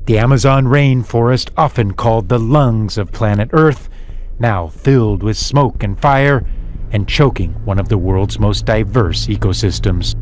The Amazon rainforest, often called the lungs of planet Earth, now filled with smoke and fire and choking one of the world's most diverse ecosystems.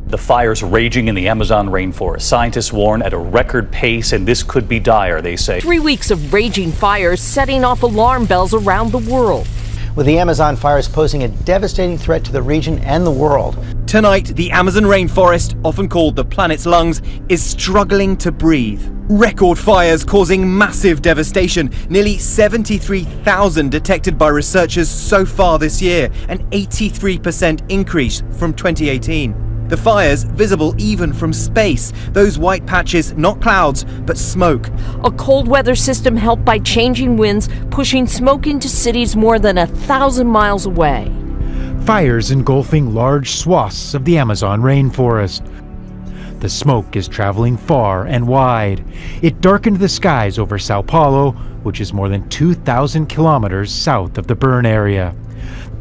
The fires raging in the Amazon rainforest. Scientists warn at a record pace, and this could be dire, they say. 3 weeks of raging fires setting off alarm bells around the world. With the Amazon fires posing a devastating threat to the region and the world. Tonight, the Amazon rainforest, often called the planet's lungs, is struggling to breathe. Record fires causing massive devastation. Nearly 73,000 detected by researchers so far this year, an 83% increase from 2018. The fires visible even from space. Those white patches, not clouds, but smoke. A cold weather system helped by changing winds, pushing smoke into cities more than 1,000 miles away. Fires engulfing large swaths of the Amazon rainforest. The smoke is traveling far and wide. It darkened the skies over Sao Paulo, which is more than 2,000 kilometers south of the burn area.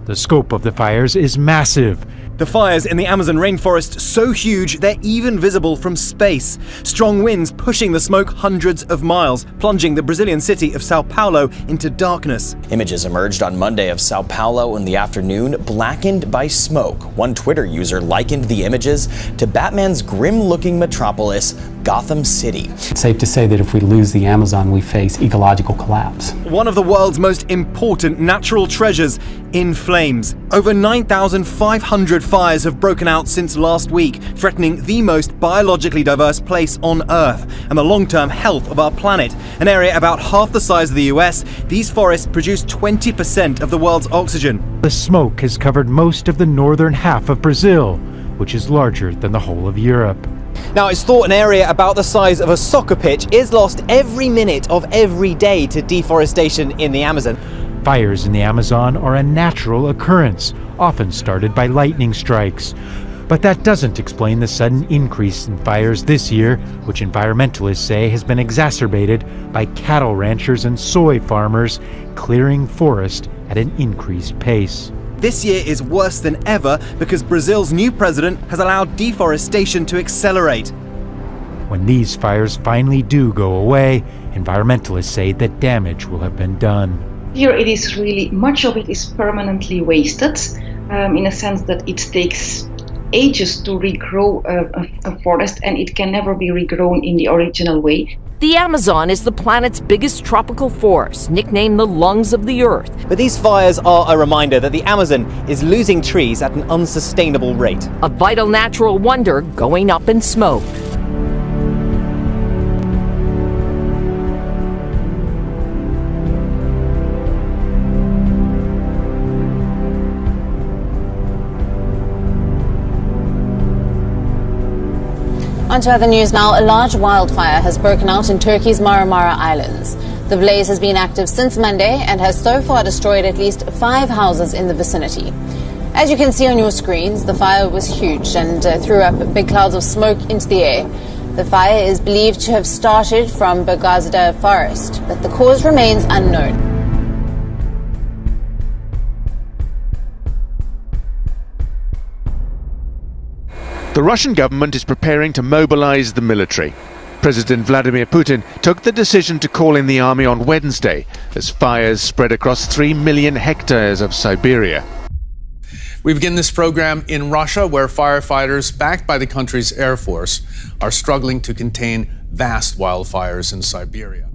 The scope of the fires is massive. The fires in the Amazon rainforest so huge they're even visible from space. Strong winds pushing the smoke hundreds of miles, plunging the Brazilian city of Sao Paulo into darkness. Images emerged on Monday of Sao Paulo in the afternoon, blackened by smoke. One Twitter user likened the images to Batman's grim-looking metropolis, Gotham City. It's safe to say that if we lose the Amazon, we face ecological collapse. One of the world's most important natural treasures in flames. Over 9,500 fires have broken out since last week, threatening the most biologically diverse place on Earth and the long-term health of our planet. An area about half the size of the US, these forests produce 20% of the world's oxygen. The smoke has covered most of the northern half of Brazil, which is larger than the whole of Europe. Now, it's thought an area about the size of a soccer pitch is lost every minute of every day to deforestation in the Amazon. Fires in the Amazon are a natural occurrence, often started by lightning strikes. But that doesn't explain the sudden increase in fires this year, which environmentalists say has been exacerbated by cattle ranchers and soy farmers clearing forest at an increased pace. This year is worse than ever because Brazil's new president has allowed deforestation to accelerate. When these fires finally do go away, environmentalists say that damage will have been done. Here it is really, much of it is permanently wasted, in a sense that it takes ages to regrow a forest and it can never be regrown in the original way. The Amazon is the planet's biggest tropical forest, nicknamed the lungs of the Earth. But these fires are a reminder that the Amazon is losing trees at an unsustainable rate. A vital natural wonder going up in smoke. On to other news now. A large wildfire has broken out in Turkey's Marmara Islands. The blaze has been active since Monday and has so far destroyed at least 5 houses in the vicinity. As you can see on your screens, the fire was huge and threw up big clouds of smoke into the air. The fire is believed to have started from Bagazda forest, but the cause remains unknown. The Russian government is preparing to mobilize the military. President Vladimir Putin took the decision to call in the army on Wednesday as fires spread across 3 million hectares of Siberia. We begin this program in Russia, where firefighters, backed by the country's Air Force, are struggling to contain vast wildfires in Siberia.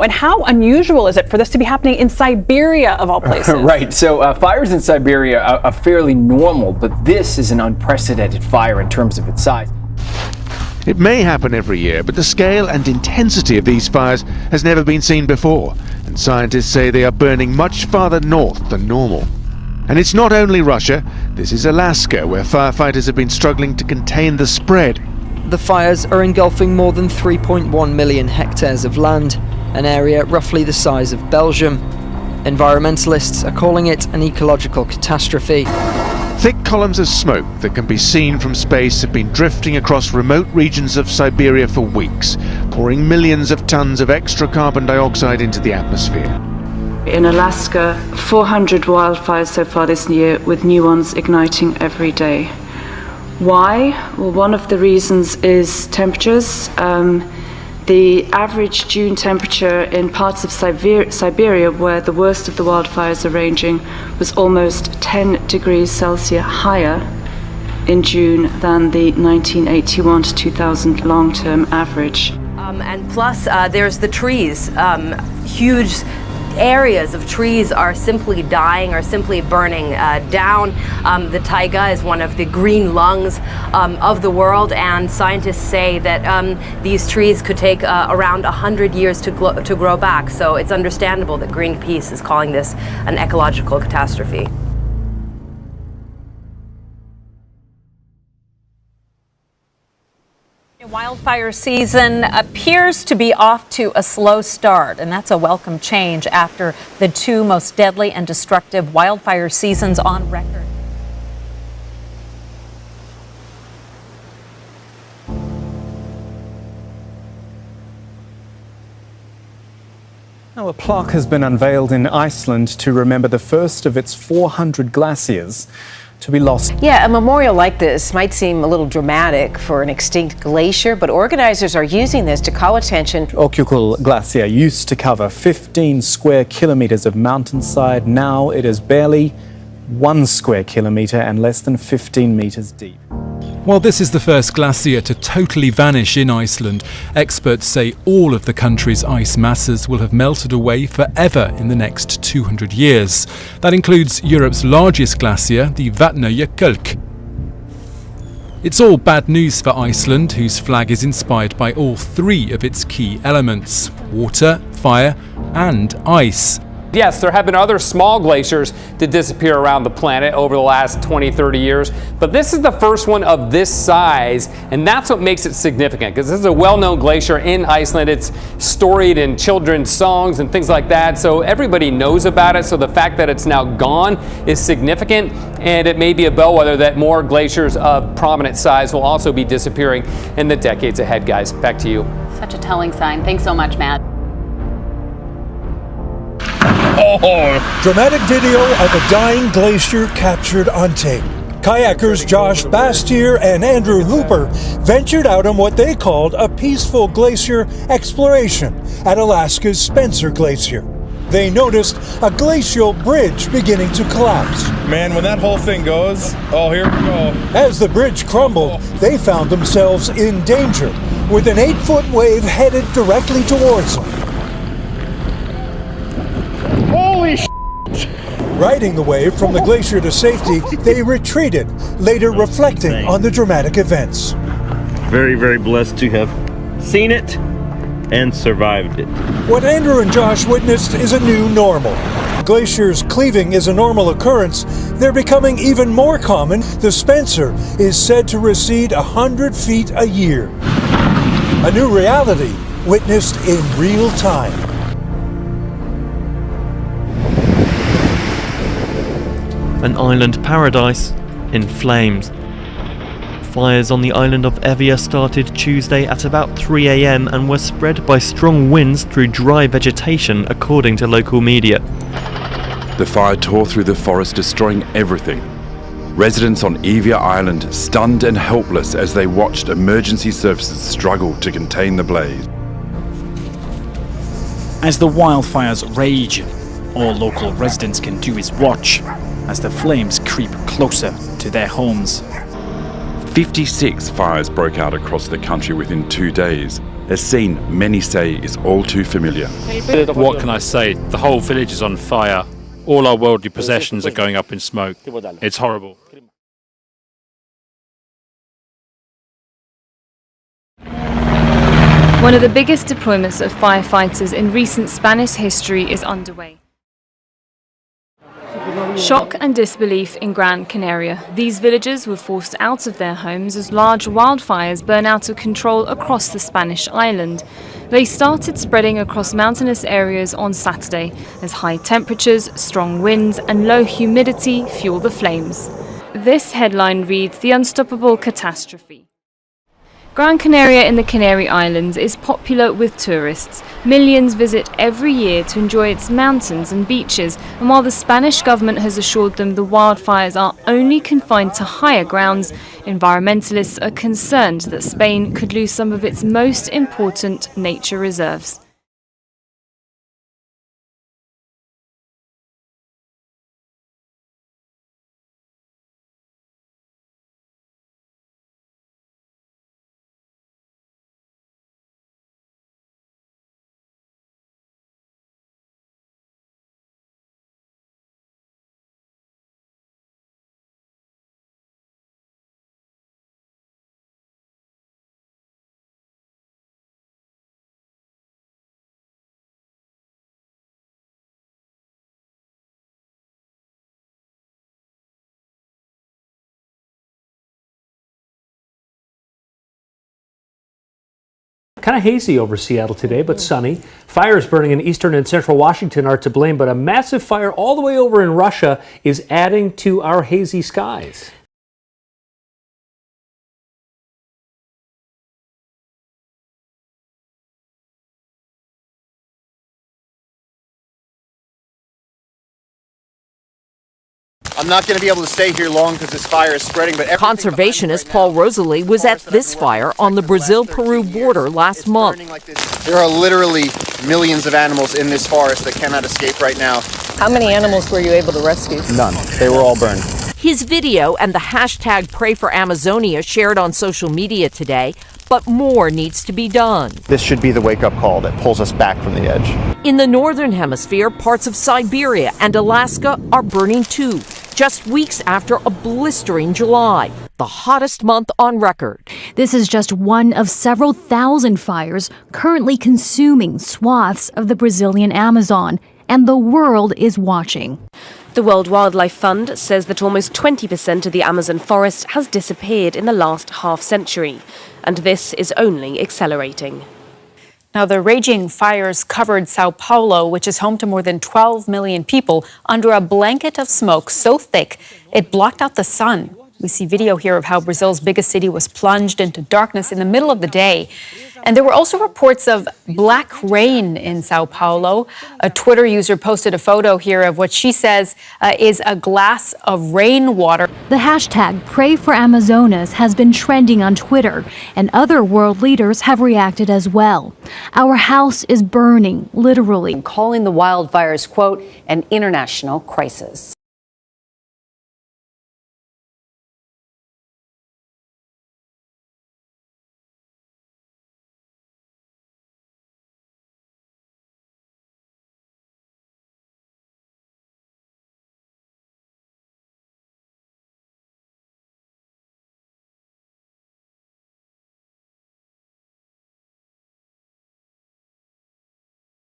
And how unusual is it for this to be happening in Siberia, of all places? Right. So fires in Siberia are fairly normal, but this is an unprecedented fire in terms of its size. It may happen every year, but the scale and intensity of these fires has never been seen before, and scientists say they are burning much farther north than normal. And it's not only Russia. This is Alaska, where firefighters have been struggling to contain the spread. The fires are engulfing more than 3.1 million hectares of land, an area roughly the size of Belgium. Environmentalists are calling it an ecological catastrophe. Thick columns of smoke that can be seen from space have been drifting across remote regions of Siberia for weeks, pouring millions of tons of extra carbon dioxide into the atmosphere. In Alaska, 400 wildfires so far this year, with new ones igniting every day. Why? Well, one of the reasons is temperatures. The average June temperature in parts of Siberia, where the worst of the wildfires are ranging, was almost 10 degrees Celsius higher in June than the 1981 to 2000 long-term average. And plus, there's the trees. Huge areas of trees are simply dying or simply burning down. The taiga is one of the green lungs of the world, and scientists say that these trees could take around 100 years to grow back. So it's understandable that Greenpeace is calling this an ecological catastrophe. Wildfire season appears to be off to a slow start, and that's a welcome change after the two most deadly and destructive wildfire seasons on record. Now, a plaque has been unveiled in Iceland to remember the first of its 400 glaciers to be lost. Yeah, a memorial like this might seem a little dramatic for an extinct glacier, but organizers are using this to call attention. Okyukul Glacier used to cover 15 square kilometers of mountainside. Now it is barely 1 square kilometer and less than 15 meters deep. While this is the first glacier to totally vanish in Iceland, experts say all of the country's ice masses will have melted away forever in the next 200 years. That includes Europe's largest glacier, the Vatnajökull. It's all bad news for Iceland, whose flag is inspired by all three of its key elements: water, fire, and ice. Yes, there have been other small glaciers to disappear around the planet over the last 20, 30 years, but this is the first one of this size, and that's what makes it significant, because this is a well-known glacier in Iceland. It's storied in children's songs and things like that, so everybody knows about it, so the fact that it's now gone is significant, and it may be a bellwether that more glaciers of prominent size will also be disappearing in the decades ahead, guys. Back to you. Such a telling sign. Thanks so much, Matt. Dramatic video of a dying glacier captured on tape. Kayakers Josh Bastier and Andrew Hooper ventured out on what they called a peaceful glacier exploration at Alaska's Spencer Glacier. They noticed a glacial bridge beginning to collapse. Man, when that whole thing goes, oh, here we go. As the bridge crumbled, they found themselves in danger, with an 8-foot wave headed directly towards them. Holy shit! Riding the wave from the glacier to safety, they retreated, later reflecting on the dramatic events. Very, very blessed to have seen it and survived it. What Andrew and Josh witnessed is a new normal. Glaciers cleaving is a normal occurrence. They're becoming even more common. The Spencer is said to recede 100 feet a year. A new reality witnessed in real time. An island paradise in flames. Fires on the island of Evia started Tuesday at about 3 a.m. and were spread by strong winds through dry vegetation, according to local media. The fire tore through the forest, destroying everything. Residents on Evia Island stunned and helpless as they watched emergency services struggle to contain the blaze. As the wildfires rage, all local residents can do is watch as the flames creep closer to their homes. 56 fires broke out across the country within 2 days. A scene many say is all too familiar. What can I say? The whole village is on fire. All our worldly possessions are going up in smoke. It's horrible. One of the biggest deployments of firefighters in recent Spanish history is underway. Shock and disbelief in Gran Canaria. These villagers were forced out of their homes as large wildfires burn out of control across the Spanish island. They started spreading across mountainous areas on Saturday as high temperatures, strong winds and low humidity fuel the flames. This headline reads, "The Unstoppable Catastrophe." Gran Canaria in the Canary Islands is popular with tourists. Millions visit every year to enjoy its mountains and beaches, and while the Spanish government has assured them the wildfires are only confined to higher grounds, Environmentalists are concerned that Spain could lose some of its most important nature reserves. Kind of hazy over Seattle today, but sunny. Fires burning in eastern and central Washington are to blame, but a massive fire all the way over in Russia is adding to our hazy skies. I'm not going to be able to stay here long because this fire is spreading. But conservationist Paul Rosalie was at this fire on the Brazil-Peru border last month. There are literally millions of animals in this forest that cannot escape right now. How many animals were you able to rescue? None. They were all burned. His video and the hashtag Pray for Amazonia shared on social media today, but more needs to be done. This should be the wake-up call that pulls us back from the edge. In the northern hemisphere, parts of Siberia and Alaska are burning too, just weeks after a blistering July, the hottest month on record. This is just one of several thousand fires currently consuming swaths of the Brazilian Amazon, and the world is watching. The World Wildlife Fund says that almost 20% of the Amazon forest has disappeared in the last half-century, and this is only accelerating. Now, the raging fires covered Sao Paulo, which is home to more than 12 million people, under a blanket of smoke so thick it blocked out the sun. We see video here of how Brazil's biggest city was plunged into darkness in the middle of the day. And there were also reports of black rain in Sao Paulo. A Twitter user posted a photo here of what she says is a glass of rainwater. The hashtag Pray for Amazonas has been trending on Twitter, and other world leaders have reacted as well. Our house is burning, literally. Calling the wildfires, quote, an international crisis.